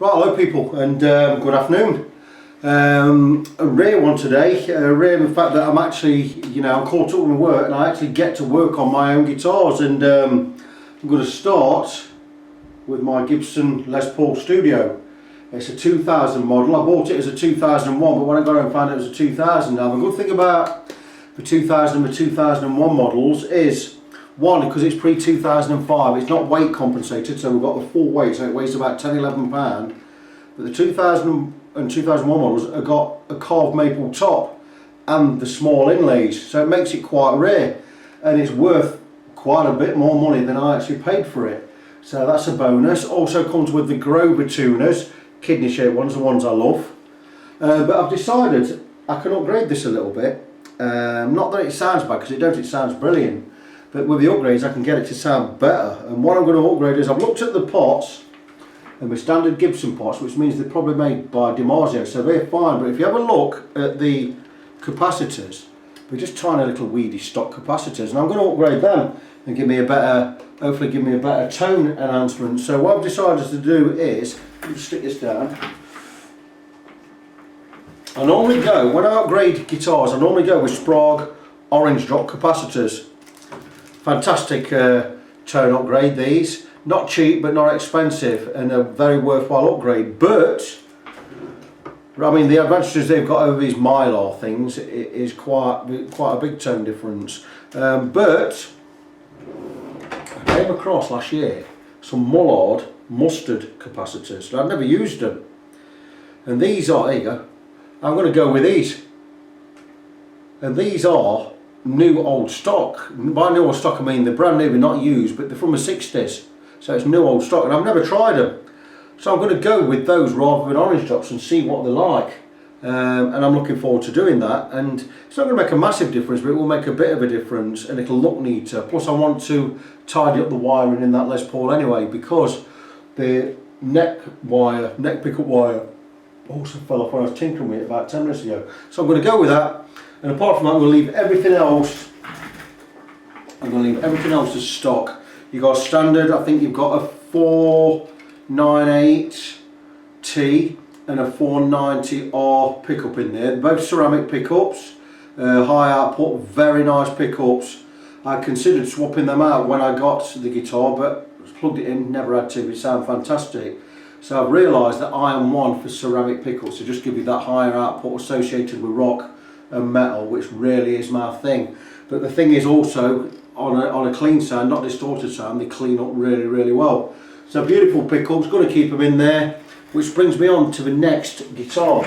Right, hello people, and good afternoon. A rare one today, rare in the fact that I'm actually, I'm caught up with my work and I actually get to work on my own guitars, and I'm going to start with my Gibson Les Paul Studio. It's a 2000 model. I bought it as a 2001, but when I got home I found it was a 2000. Now the good thing about the 2000 and the 2001 models is, one, because it's pre-2005, it's not weight compensated, so we've got the full weight, so it weighs about 10-11 pound. But the 2000 and 2001 models have got a carved maple top and the small inlays, so it makes it quite rare, and it's worth quite a bit more money than I actually paid for it. So that's a bonus. Also comes with the Grover tuners, kidney shaped ones, the ones I love. But I've decided I can upgrade this a little bit. Not that it sounds bad, because it sounds brilliant. But with the upgrades I can get it to sound better, and what I'm going to upgrade is, I've looked at the pots, and the standard Gibson pots, which means they're probably made by DiMarzio, so they're fine. But if you have a look at the capacitors, they're just tiny little weedy stock capacitors, and I'm going to upgrade them and give me a better, hopefully give me a better tone enhancement. So what I've decided to do is, let me stick this down. I normally go, when I upgrade guitars, I normally go with Sprague orange drop capacitors. Fantastic tone upgrade, these. Not cheap but not expensive, and a very worthwhile upgrade. But I mean, the advantages they've got over these Mylar things is quite a big tone difference. But I came across last year some Mullard Mustard capacitors, and I've never used them. And these are, there you go, I'm going to go with these. And these are new old stock. By new old stock I mean they're brand new, they're not used, but they're from the 60s, so it's new old stock, and I've never tried them, so I'm going to go with those rather than orange drops and see what they're like. And I'm looking forward to doing that, and it's not going to make a massive difference, but it will make a bit of a difference, and it'll look neater. Plus I want to tidy up the wiring in that Les Paul anyway, because the neck pickup wire also fell off when I was tinkering with it about 10 minutes ago, so I'm going to go with that. And apart from that, I'm going to leave everything else. I'm going to leave everything else as stock. You've got a standard. I think you've got a 498T and a 490R pickup in there. They're both ceramic pickups, high output, very nice pickups. I considered swapping them out when I got the guitar, but plugged it in, never had to. It sounded fantastic. So I've realised that I am one for ceramic pickups to just give you that higher output associated with rock and metal, which really is my thing. But the thing is also, on a clean sound, not distorted sound, they clean up really well. So beautiful pickups, got to keep them in there, which brings me on to the next guitar.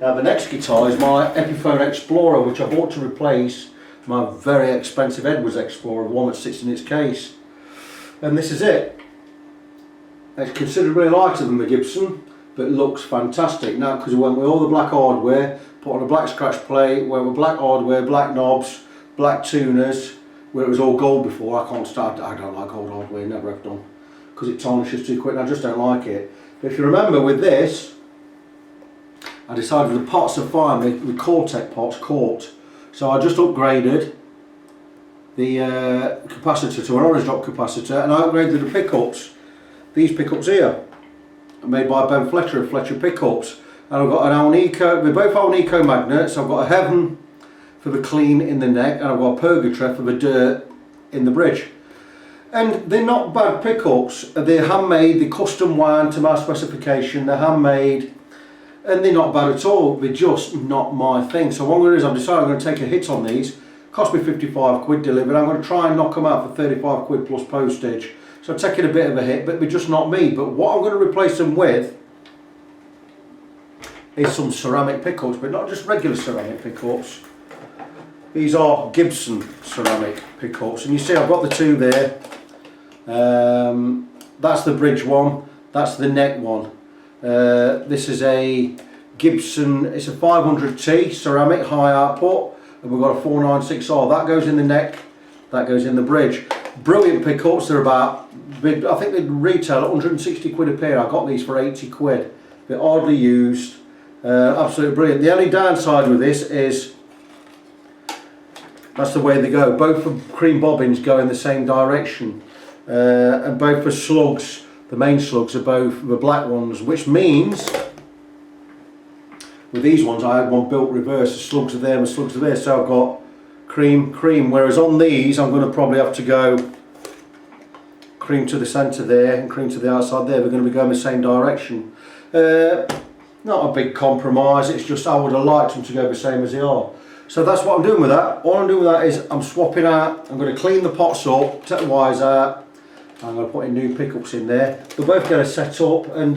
Now the next guitar is my Epiphone Explorer, which I bought to replace my very expensive Edwards Explorer, the one that sits in its case. And this is it. It's considerably lighter than the Gibson, but it looks fantastic. Now, because it went with all the black hardware, put on a black scratch plate, went with black hardware, black knobs, black tuners, where it was all gold before. I don't like gold hardware, never have done, because it tarnishes too quick and I just don't like it. But if you remember with this, I decided the pots are fine, the Cortec pots, so I just upgraded the capacitor to an orange drop capacitor, and I upgraded the pickups. These pickups here, made by Ben Fletcher of Fletcher Pickups, and I've got an Alnico, they're both Alnico magnets. I've got a Heaven for the clean in the neck, and I've got a Purgatory for the dirt in the bridge. And they're not bad pickups. They're handmade, they're custom wound to my specification, they're handmade, and they're not bad at all. They're just not my thing. So what I'm going to do is I've decided I'm going to take a hit on these. Cost me 55 quid delivered. I'm going to try and knock them out for 35 quid plus postage. So I'm taking a bit of a hit, but they're just not me. But what I'm going to replace them with is some ceramic pickups, but not just regular ceramic pickups. These are Gibson ceramic pickups, and you see I've got the two there. That's the bridge one, that's the neck one. This is a Gibson, it's a 500T ceramic high output, and we've got a 496R. That goes in the neck, that goes in the bridge. Brilliant pickups. They're about, I think they retail at 160 quid a pair. I got these for 80 quid. They're hardly used. Absolutely brilliant. The only downside with this is that's the way they go. Both the cream bobbins go in the same direction, and both the slugs, the main slugs are both the black ones, which means with these ones I had one built reverse, the slugs are there and the slugs are there, so I've got cream, cream, whereas on these I'm going to probably have to go cream to the centre there and cream to the outside there. We're going to be going the same direction. Not a big compromise, it's just I would have liked them to go the same as they are. So that's what I'm doing with that. All I'm doing with that is I'm swapping out, I'm going to clean the pots up, take the wires out, I'm going to put in new pickups in there. They'll both get set up, and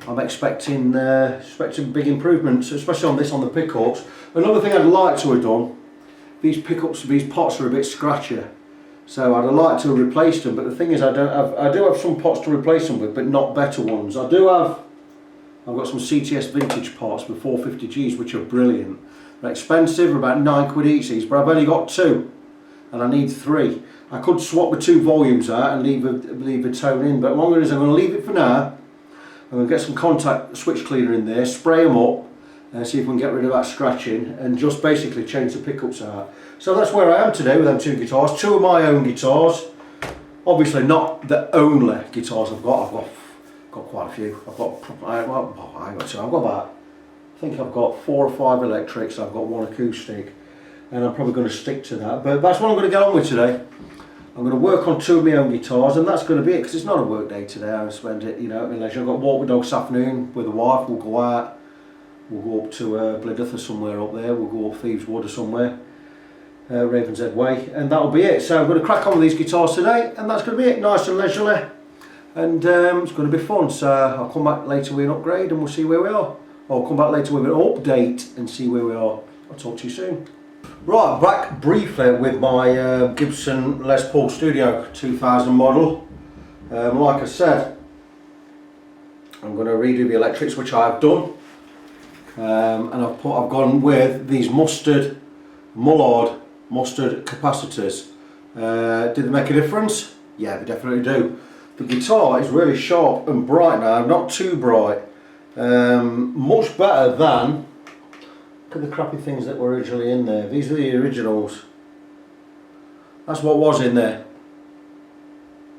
I'm expecting big improvements, especially on this, on the pickups. Another thing I'd like to have done, these pickups, these pots are a bit scratchier, so I'd like to have replaced them, but the thing is I do have some pots to replace them with, but not better ones. I've got some CTS vintage pots with 450Gs which are brilliant. They're expensive, about £9 each these, but I've only got 2 and I need 3. I could swap the 2 volumes out and leave the tone in, but what I'm going to do is I'm going to leave it for now. I'm going to get some contact switch cleaner in there, spray them up and see if we can get rid of that scratching and just basically change the pickups out. So that's where I am today with them 2 guitars, 2 of my own guitars. Obviously not the only guitars I've got quite a few. I've got about, I think I've got 4 or 5 electrics, I've got 1 acoustic, and I'm probably going to stick to that. But that's what I'm going to get on with today. I'm going to work on 2 of my own guitars, and that's going to be it, because it's not a work day today. I'm going to spend it, you know, at my leisure. I've got to walk the dog this afternoon with the wife. We'll go out, we'll go up to Blydyth or somewhere up there, we'll go up Thieves Wood or somewhere, Ravenshead Way, and that'll be it. So I'm going to crack on with these guitars today, and that's going to be it, nice and leisurely. And it's going to be fun, so I'll come back later with an upgrade and we'll see where we are. I'll come back later with an update and see where we are. I'll talk to you soon. Right, back briefly with my Gibson Les Paul Studio 2000 model. Like I said, I'm going to redo the electrics, which I've done. And I've gone with these Mullard Mustard capacitors. Did they make a difference? Yeah, they definitely do. The guitar is really sharp and bright now, not too bright. Much better than, look at the crappy things that were originally in there. These are the originals. That's what was in there.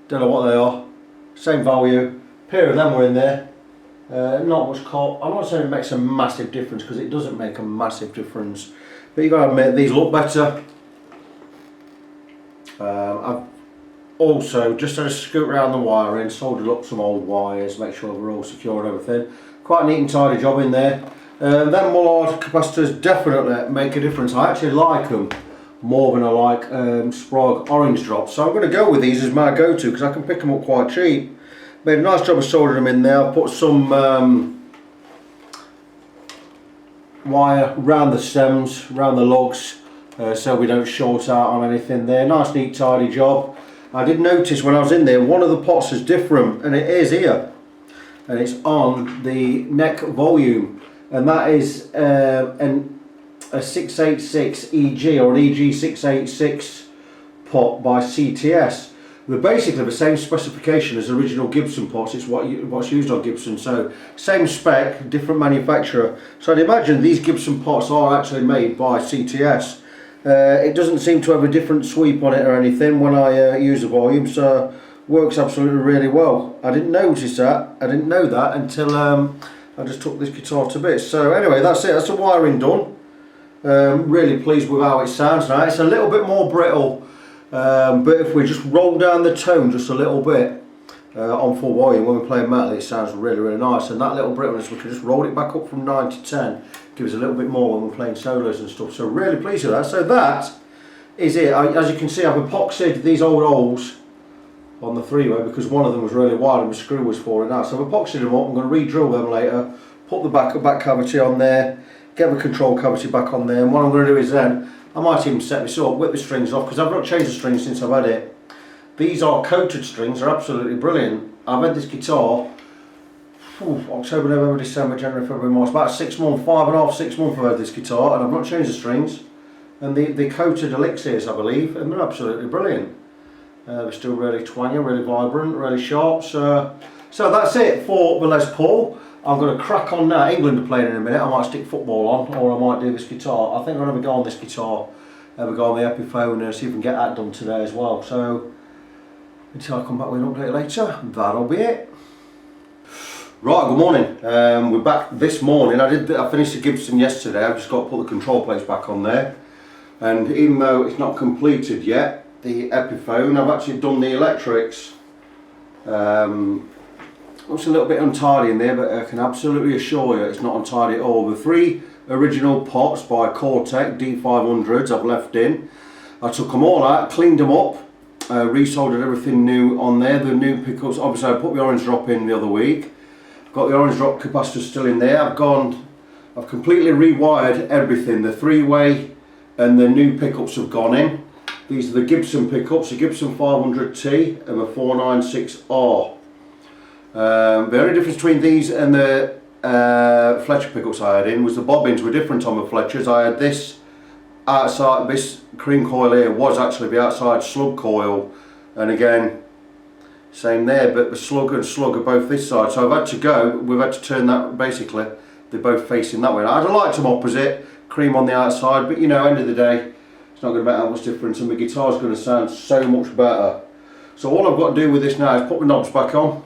Don't know what they are. Same value. A pair of them were in there. Not much cop. I'm not saying it makes a massive difference, because it doesn't make a massive difference. But you've got to admit, these look better. I've also just had a scoot around the wiring, soldered up some old wires, make sure they're all secure and everything. Quite a neat and tidy job in there. Them Mullard capacitors definitely make a difference. I actually like them more than I like Sprague orange drops. So I'm going to go with these as my go-to, because I can pick them up quite cheap. Made a nice job of soldering them in there. I've put some wire around the stems, around the lugs, so we don't short out on anything there. Nice, neat, tidy job. I did notice when I was in there, one of the pots is different, and it is here, and it's on the neck volume, and that is a 686 EG or an EG 686 pot by CTS. They're basically the same specification as original Gibson pots. It's what's used on Gibson, so same spec, different manufacturer. So I'd imagine these Gibson pots are actually made by CTS. It doesn't seem to have a different sweep on it or anything when I use the volume, so works absolutely really well. I didn't notice that, I didn't know that until I just took this guitar to bits. So anyway, that's it, that's the wiring done. Really pleased with how it sounds now. It's a little bit more brittle, but if we just roll down the tone just a little bit on full volume when we're playing metal, it sounds really, really nice. And that little brittleness, we can just roll it back up from 9 to 10. Gives a little bit more when we're playing solos and stuff, so really pleased with that. So that is it. As you can see, I've epoxied these old holes on the three-way because one of them was really wide and the screw was falling out, so I've epoxied them up. I'm going to re-drill them later, put the back cavity on there, get the control cavity back on there, and what I'm going to do is then I might even set this up, whip the strings off, because I've not changed the strings since I've had it. These are coated strings, they're absolutely brilliant. I've had this guitar October, November, December, January, February, March, about 6 months, 5.5, 6 months I've had this guitar, and I've not changed the strings. And the coated elixirs, I believe, and they're absolutely brilliant. They're still really twangy, really vibrant, really sharp. So that's it for the Les Paul. I'm going to crack on now. England are playing in a minute. I might stick football on, or I might do this guitar. I think I'm going to go on this guitar, have a go on the Epiphone, and see if we can get that done today as well. So until I come back with an update later. That'll be it. Right, good morning. We're back this morning. I finished the Gibson yesterday. I've just got to put the control plates back on there. And even though it's not completed yet, the Epiphone, I've actually done the electrics. Looks a little bit untidy in there, but I can absolutely assure you it's not untidy at all. The 3 original pots by Cortec D500s I've left in. I took them all out, cleaned them up, resoldered everything new on there. The new pickups, obviously I put the orange drop in the other week. Got the orange drop capacitor still in there. I've completely rewired everything. The 3-way and the new pickups have gone in. These are the Gibson pickups, the Gibson 500T and the 496R. The only difference between these and the Fletcher pickups I had in was the bobbins were different on the Fletchers. I had this outside, this cream coil here was actually the outside slug coil, and again same there, but the slug and slug are both this side, so we've had to turn that, basically they're both facing that way. I'd have liked them opposite, cream on the outside, but you know, end of the day it's not going to make that much difference, and my guitar's going to sound so much better. So all I've got to do with this now is put the knobs back on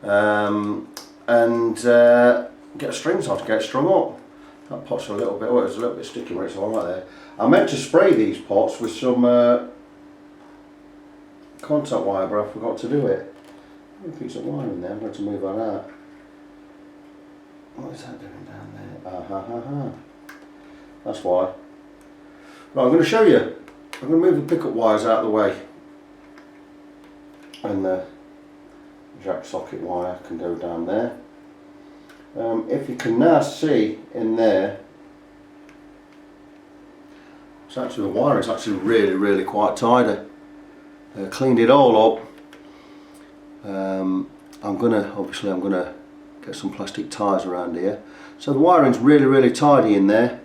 and get the strings on to get it strung up. That pot's a little bit, it's a little bit sticky when it's on like there. I meant to spray these pots with some contact wire, but I forgot to do it. There's a piece of wire in there, I'm going to move that out. What is that doing down there? That's why. Right, I'm going to show you. I'm going to move the pickup wires out of the way. And the jack socket wire can go down there. If you can now see in there, it's actually, the wire is actually really quite tidy. Cleaned it all up. I'm gonna get some plastic ties around here. So the wiring's really tidy in there.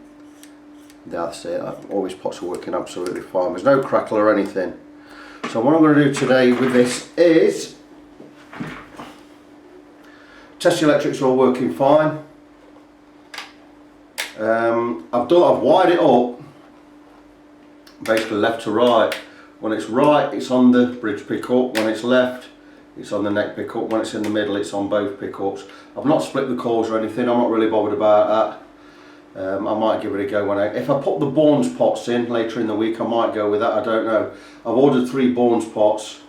That's it. All these pots are working absolutely fine. There's no crackle or anything. So what I'm going to do today with this is test the electrics are all working fine. I've wired it up basically left to right. When it's right, it's on the bridge pickup. When it's left, it's on the neck pickup. When it's in the middle, it's on both pickups. I've not split the coils or anything. I'm not really bothered about that. I might give it a go if I put the Bourne's pots in later in the week. I might go with that. I don't know. I've ordered 3 Bourne's pots.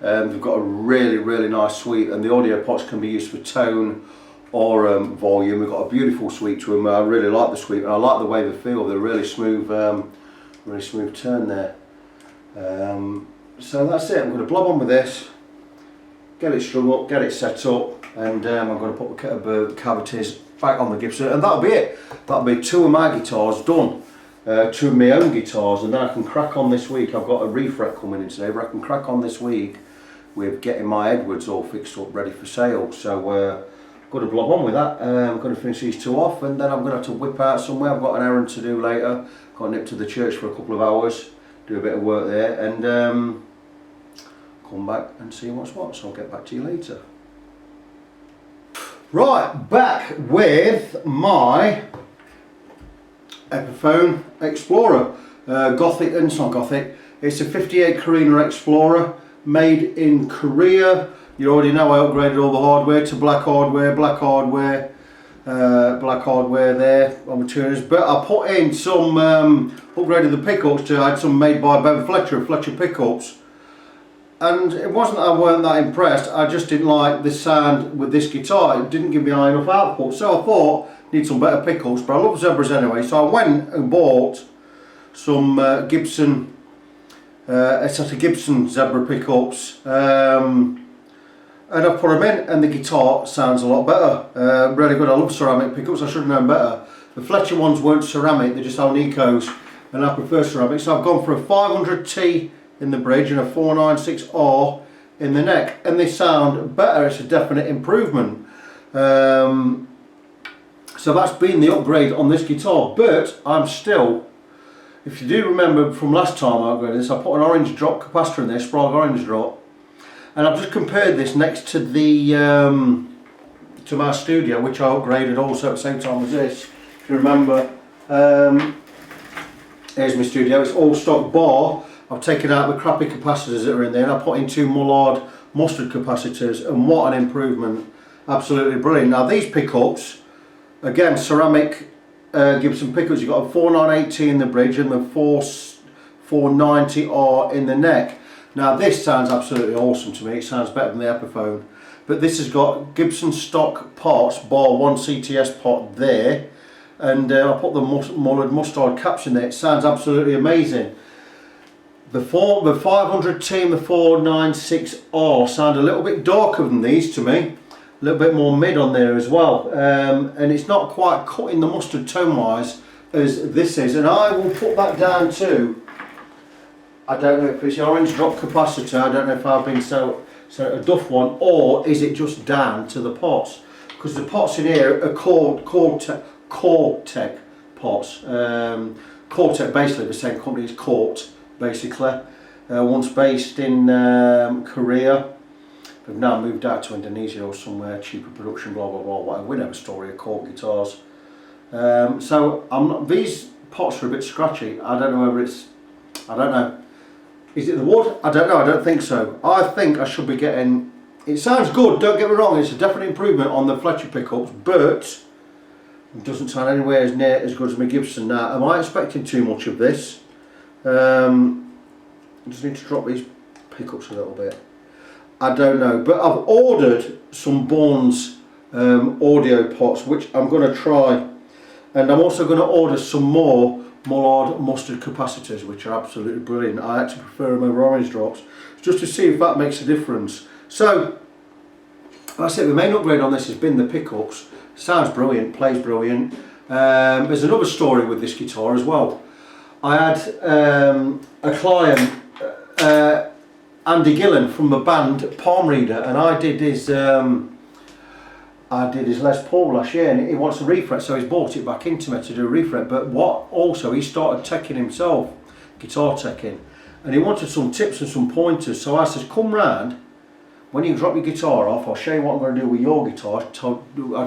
They've got a really nice suite, and the audio pots can be used for tone or volume. We've got a beautiful suite to them. I really like the suite, and I like the way they feel. They're really smooth turn there. So that's it. I'm going to blob on with this, get it strung up, get it set up, and I'm going to put the cavities back on the Gibson, and that'll be it. That'll be 2 of my guitars done, 2 of my own guitars, and then I can crack on this week. I've got a refret coming in today, but I can crack on this week with getting my Edwards all fixed up, ready for sale. So I've got to blob on with that. I'm going to finish these 2 off, and then I'm going to have to whip out somewhere. I've got an errand to do later. Got to nip to the church for a couple of hours, do a bit of work there, and come back and see what's what. So I'll get back to you later. Right, back with my Epiphone Explorer. Gothic, and it's not Gothic, it's a 58 Korina Explorer, made in Korea. You already know I upgraded all the hardware to black hardware there on the tuners, but I put in some, upgraded the pickups to, I had some made by Ben Fletcher pickups, and it wasn't that I weren't that impressed, I just didn't like the sound with this guitar. It didn't give me high enough output, so I thought, need some better pickups, but I love Zebras anyway, so I went and bought some Gibson, a set of Gibson Zebra pickups, and I've put them in, and the guitar sounds a lot better. Really good. I love ceramic pickups. I should have known better. The Fletcher ones weren't ceramic, they're just Alnicos, and I prefer ceramic. So I've gone for a 500T in the bridge and a 496R in the neck, and they sound better. It's a definite improvement. So that's been the upgrade on this guitar, but I'm still, if you do remember from last time I upgraded this, I put an orange drop capacitor in there, Sprague orange drop. And I've just compared this next to the to my studio, which I upgraded also at the same time as this. If you remember, here's my studio. It's all stock bar. I've taken out the crappy capacitors that are in there and I put in 2 Mullard Mustard capacitors, and what an improvement. Absolutely brilliant. Now these pickups, again, ceramic Gibson pickups. You've got a 4980 in the bridge and the 490R in the neck. Now this sounds absolutely awesome to me. It sounds better than the Epiphone. But this has got Gibson stock pots, bar 1 CTS pot there, and I put the Mullard Mustard caps in there. It sounds absolutely amazing. The 500T and the 496R sound a little bit darker than these to me. A little bit more mid on there as well, and it's not quite cutting the mustard tone wise as this is. And I will put that down to, I don't know if it's the orange drop capacitor, I don't know if I've been so a duff one, or is it just down to the pots, because the pots in here are Cortec pots. Cortec, basically the same company as Cort, basically. Once based in Korea, they've now moved out to Indonesia or somewhere, cheaper production, blah blah blah, whatever. We know the story of Cort guitars. So these pots are a bit scratchy. I don't know whether it's, I don't know. Is it the wood? I don't know, I don't think so. I think I should be getting, it sounds good, don't get me wrong, it's a definite improvement on the Fletcher pickups, but it doesn't sound anywhere as near as good as my Gibson. Now, am I expecting too much of this? I just need to drop these pickups a little bit. I don't know, but I've ordered some Bourne's audio pots, which I'm going to try, and I'm also going to order some more Mullard Mustard capacitors, which are absolutely brilliant. I actually prefer them over orange drops, just to see if that makes a difference. So that's it. The main upgrade on this has been the pickups. Sounds brilliant, plays brilliant. There's another story with this guitar as well. I had a client, Andy Gillen from the band Palm Reader, and I did his Les Paul last year, and he wants a refret, so he's bought it back into me to do a refret. But what also, he started teching himself, guitar teching, and he wanted some tips and some pointers. So I says, come round, when you drop your guitar off, I'll show you what I'm going to do with your guitar. I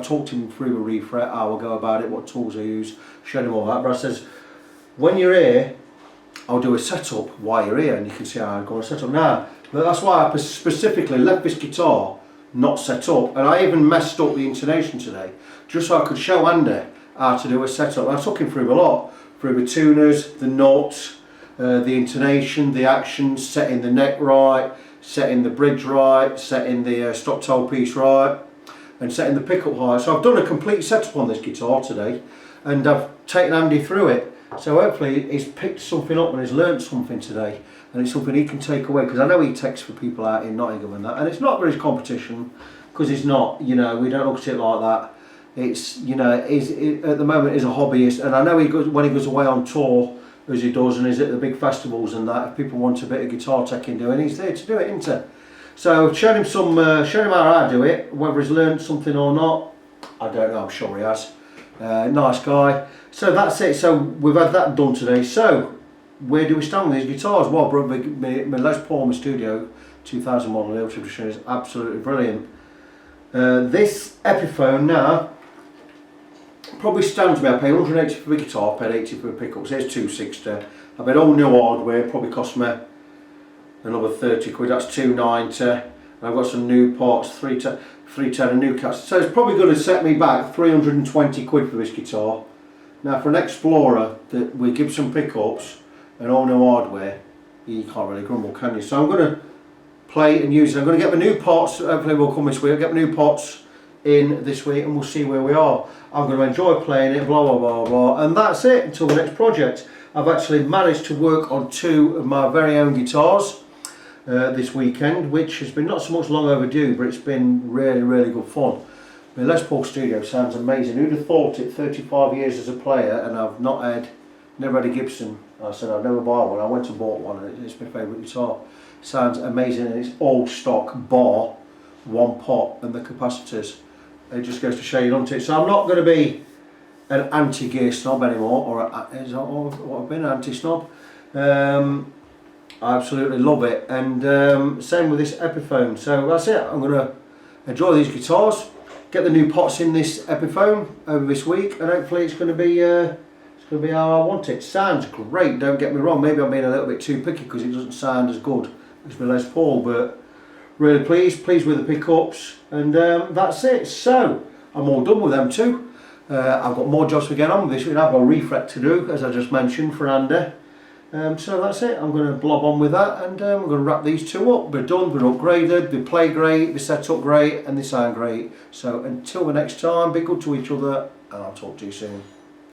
talked him through the refret, how I go about it, what tools I use, showed him all that. But I says, when you're here, I'll do a setup while you're here, and you can see how I'm going to set up now. But that's why I specifically left this guitar not set up, and I even messed up the intonation today, just so I could show Andy how to do a setup. I took him through a lot, through the tuners, the notes, the intonation, the actions, setting the neck right, setting the bridge right, setting the stop toe piece right, and setting the pickup high. So I've done a complete setup on this guitar today, and I've taken Andy through it. So hopefully he's picked something up and he's learnt something today, and it's something he can take away, because I know he takes for people out in Nottingham and that, and it's not for his competition, because it's not, you know, we don't look at it like that. It's, you know, at the moment is a hobbyist, and I know he goes, when he goes away on tour, as he does, and he's at the big festivals and that, if people want a bit of guitar teching doing, he's there to do it, isn't he? So show him how I do it. Whether he's learned something or not, I don't know, I'm sure he has. Nice guy. So that's it. So we've had that done today. So where do we stand with these guitars? Well, my Les Paul Studio 2000 model Ultra Edition is absolutely brilliant. This Epiphone now probably stands me. I paid 180 for the guitar, paid 80 for the pickups. Here's 260. I paid all new hardware, probably cost me another 30 quid. That's 290. And I've got some new parts, 310 and new cats. So it's probably going to set me back 320 quid for this guitar. Now for an Explorer with Gibson pickups and all new hardware, you can't really grumble, can you? So I'm going to play and use it. I'm going to get the new parts, hopefully will come this week. I'll get the new parts in this week and we'll see where we are. I'm going to enjoy playing it, blah blah blah blah, and that's it until the next project. I've actually managed to work on 2 of my very own guitars this weekend, which has been not so much long overdue, but it's been really good fun. The Les Paul Studio sounds amazing. Who'd have thought it, 35 years as a player, and I've never had a Gibson. I said I'd never buy one. I went and bought one, and it's my favourite guitar. Sounds amazing, and it's all stock bar 1 pot and the capacitors. It just goes to show you, doesn't it? So I'm not going to be an anti-gear snob anymore, or I've been an anti-snob. I absolutely love it, and same with this Epiphone. So that's it. I'm going to enjoy these guitars, get the new pots in this Epiphone over this week, and hopefully it's going to be going to be how I want it. Sounds great, don't get me wrong. Maybe I'm being a little bit too picky because it doesn't sound as good as my Les Paul, but really pleased with the pickups, and that's it. So I'm all done with them two. I've got more jobs to get on with this week. I've got a refret to do, as I just mentioned, for Andy. So that's it. I'm going to blob on with that, and I'm going to wrap these two up. They're done, they're upgraded, they play great, they set up great, and they sound great. So until the next time, be good to each other, and I'll talk to you soon.